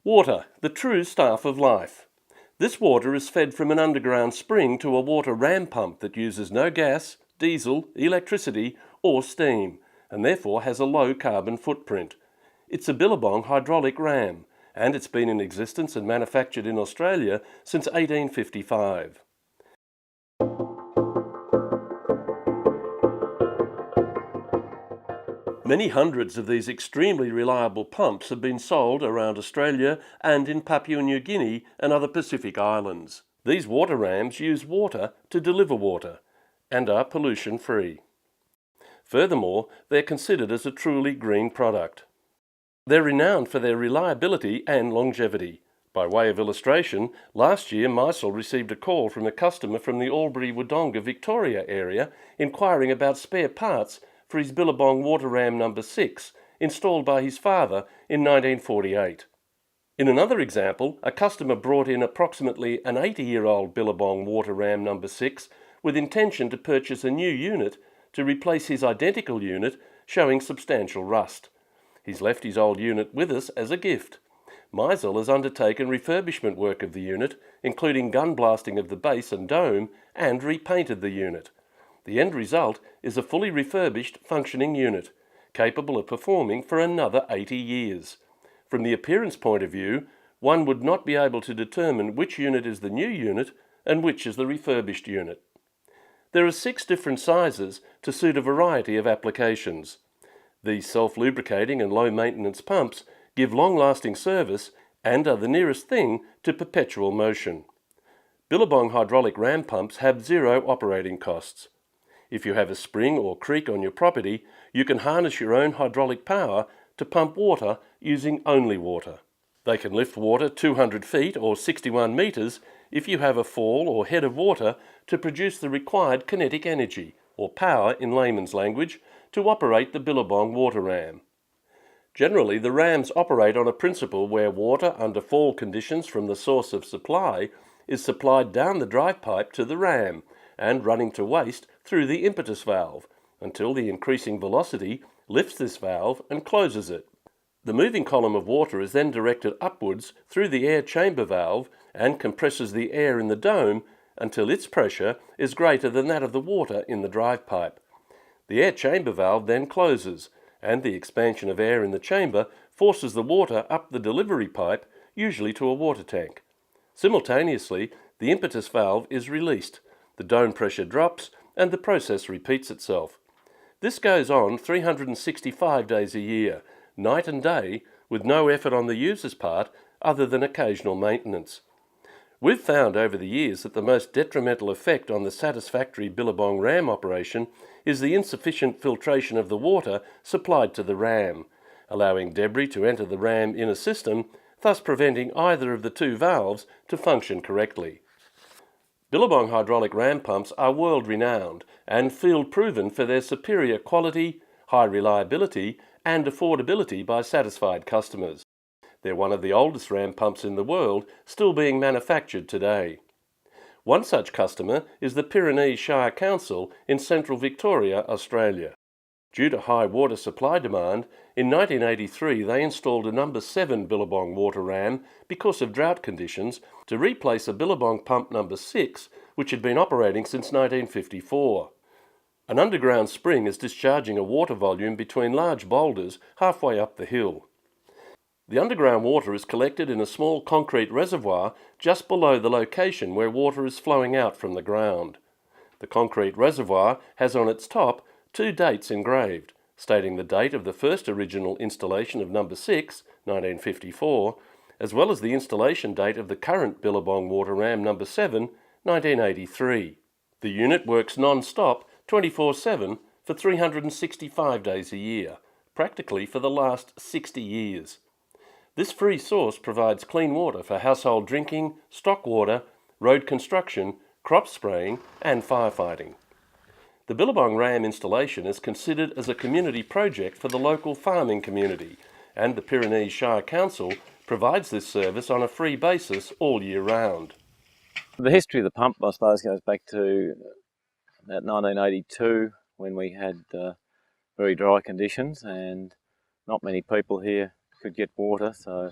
Water, the true staff of life. This water is fed from an underground spring to a water ram pump that uses no gas, diesel, electricity or steam, and therefore has a low carbon footprint. It's a Billabong hydraulic ram, and it's been in existence and manufactured in Australia since 1855. Many hundreds of these extremely reliable pumps have been sold around Australia and in Papua New Guinea and other Pacific islands. These water rams use water to deliver water and are pollution-free. Furthermore, they're considered as a truly green product. They're renowned for their reliability and longevity. By way of illustration, last year Mysol received a call from a customer from the Albury-Wodonga, Victoria area inquiring about spare parts for his Billabong water ram number 6, installed by his father in 1948. In another example, a customer brought in approximately an 80-year-old Billabong water ram number 6 with intention to purchase a new unit to replace his identical unit showing substantial rust. He's left his old unit with us as a gift. Mysol has undertaken refurbishment work of the unit, including gun blasting of the base and dome, and repainted the unit. The end result is a fully refurbished, functioning unit, capable of performing for another 80 years. From the appearance point of view, one would not be able to determine which unit is the new unit and which is the refurbished unit. There are 6 different sizes to suit a variety of applications. These self-lubricating and low-maintenance pumps give long-lasting service and are the nearest thing to perpetual motion. Billabong hydraulic ram pumps have 0 operating costs. If you have a spring or creek on your property, you can harness your own hydraulic power to pump water using only water. They can lift water 200 feet or 61 metres if you have a fall or head of water to produce the required kinetic energy, or power in layman's language, to operate the Billabong water ram. Generally, the rams operate on a principle where water under fall conditions from the source of supply is supplied down the drive pipe to the ram and running to waste through the impetus valve until the increasing velocity lifts this valve and closes it. The moving column of water is then directed upwards through the air chamber valve and compresses the air in the dome until its pressure is greater than that of the water in the drive pipe. The air chamber valve then closes, and the expansion of air in the chamber forces the water up the delivery pipe, usually to a water tank. Simultaneously, the impetus valve is released, the dome pressure drops, and the process repeats itself. This goes on 365 days a year, night and day, with no effort on the user's part other than occasional maintenance. We've found over the years that the most detrimental effect on the satisfactory Billabong ram operation is the insufficient filtration of the water supplied to the ram, allowing debris to enter the ram inner system, thus preventing either of the 2 valves to function correctly. Billabong hydraulic ram pumps are world-renowned and field-proven for their superior quality, high reliability and affordability by satisfied customers. They're one of the oldest ram pumps in the world, still being manufactured today. One such customer is the Pyrenees Shire Council in central Victoria, Australia. Due to high water supply demand, in 1983 they installed a number 7 Billabong water ram because of drought conditions to replace a Billabong pump number 6 which had been operating since 1954. An underground spring is discharging a water volume between large boulders halfway up the hill. The underground water is collected in a small concrete reservoir just below the location where water is flowing out from the ground. The concrete reservoir has on its top 2 dates engraved, stating the date of the first original installation of number 6, 1954, as well as the installation date of the current Billabong water ram number 7, 1983. The unit works non-stop 24/7 for 365 days a year, practically for the last 60 years. This free source provides clean water for household drinking, stock water, road construction, crop spraying and firefighting. The Billabong ram installation is considered as a community project for the local farming community, and the Pyrenees Shire Council provides this service on a free basis all year round. The history of the pump, I suppose, goes back to about 1982 when we had very dry conditions and not many people here could get water, so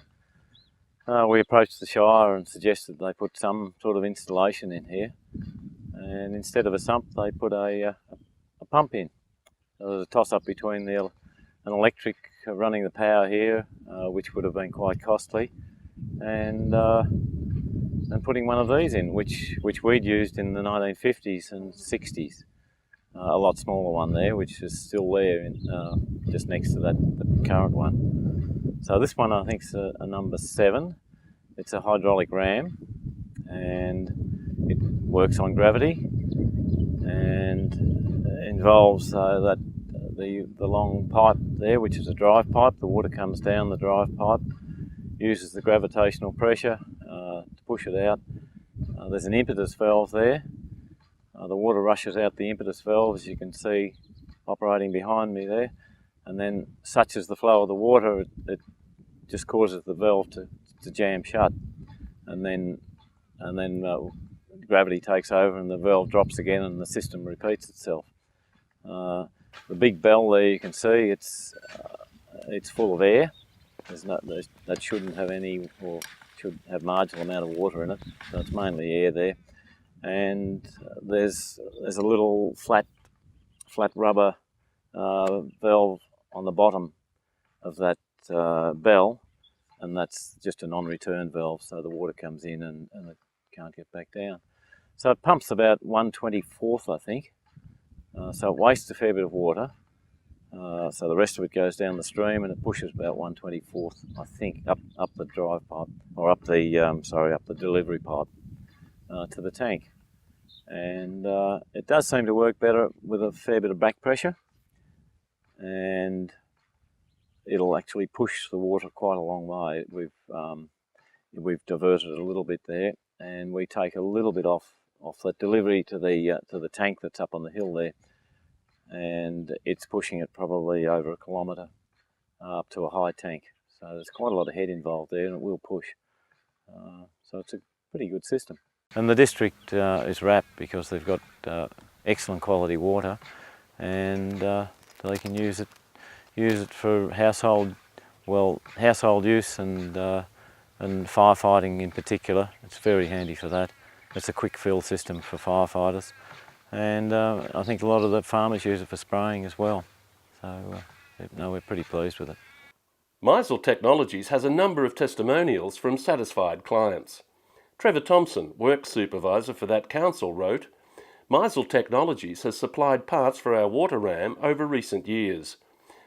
we approached the Shire and suggested they put some sort of installation in here, and instead of a sump they put a pump in. There was a toss-up between an electric running the power here, which would have been quite costly, and putting one of these in, which we'd used in the 1950s and 60s. A lot smaller one there, which is still there, just next to the current one. So this one I think is a number 7. It's a hydraulic ram, and it works on gravity, and involves the long pipe there, which is a drive pipe. The water comes down the drive pipe, uses the gravitational pressure to push it out. There's an impetus valve there. The water rushes out the impetus valve, as you can see operating behind me there, and then such is the flow of the water, it just causes the valve to jam shut, and then gravity takes over and the valve drops again and the system repeats itself. The big bell there, you can see it's full of air. That shouldn't have any, or should have marginal amount of water in it, so it's mainly air there. And there's a little flat rubber valve on the bottom of that bell, and that's just a non-return valve, so the water comes in and it can't get back down. So it pumps about 1/24th, I think, so it wastes a fair bit of water, so the rest of it goes down the stream, and it pushes about 1/24th, I think, up the drive pipe, or up the delivery pipe to the tank. And it does seem to work better with a fair bit of back pressure, and it'll actually push the water quite a long way. We've diverted it a little bit there, and we take a little bit off that delivery to the tank that's up on the hill there, and it's pushing it probably over 1 kilometre up to a high tank. So there's quite a lot of head involved there, and it will push. So it's a pretty good system. And the district is wrapped because they've got excellent quality water, and they can use it for household use and firefighting in particular. It's very handy for that. It's a quick fill system for firefighters, and I think a lot of the farmers use it for spraying as well. So no, we're pretty pleased with it. Meisel Technologies has a number of testimonials from satisfied clients. Trevor Thompson, work supervisor for that council, wrote, "Meisel Technologies has supplied parts for our water ram over recent years.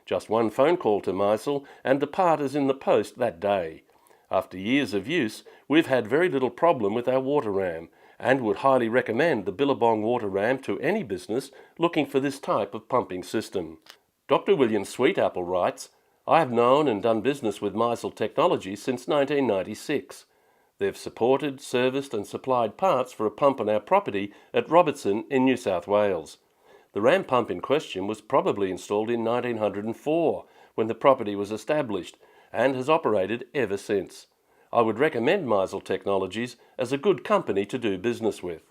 Just one phone call to Meisel and the part is in the post that day. After years of use, we've had very little problem with our water ram and would highly recommend the Billabong water ram to any business looking for this type of pumping system." Dr. William Sweetapple writes, "I have known and done business with Meisel Technologies since 1996. They've supported, serviced and supplied parts for a pump on our property at Robertson in New South Wales. The ram pump in question was probably installed in 1904 when the property was established and has operated ever since. I would recommend Meisel Technologies as a good company to do business with."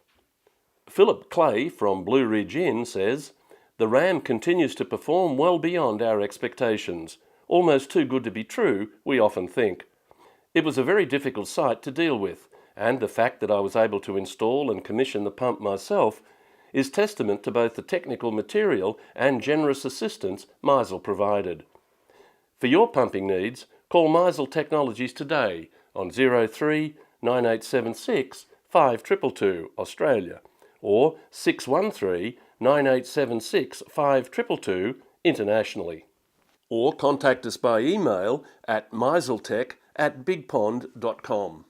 Philip Clay from Blue Ridge Inn says, "The ram continues to perform well beyond our expectations. Almost too good to be true, we often think. It was a very difficult site to deal with, and the fact that I was able to install and commission the pump myself is testament to both the technical material and generous assistance Meisel provided. For your pumping needs, call Meisel Technologies today on 03 9876 5222 Australia or 613 9876 5222 internationally. Or contact us by email at meiseltech@bigpond.com.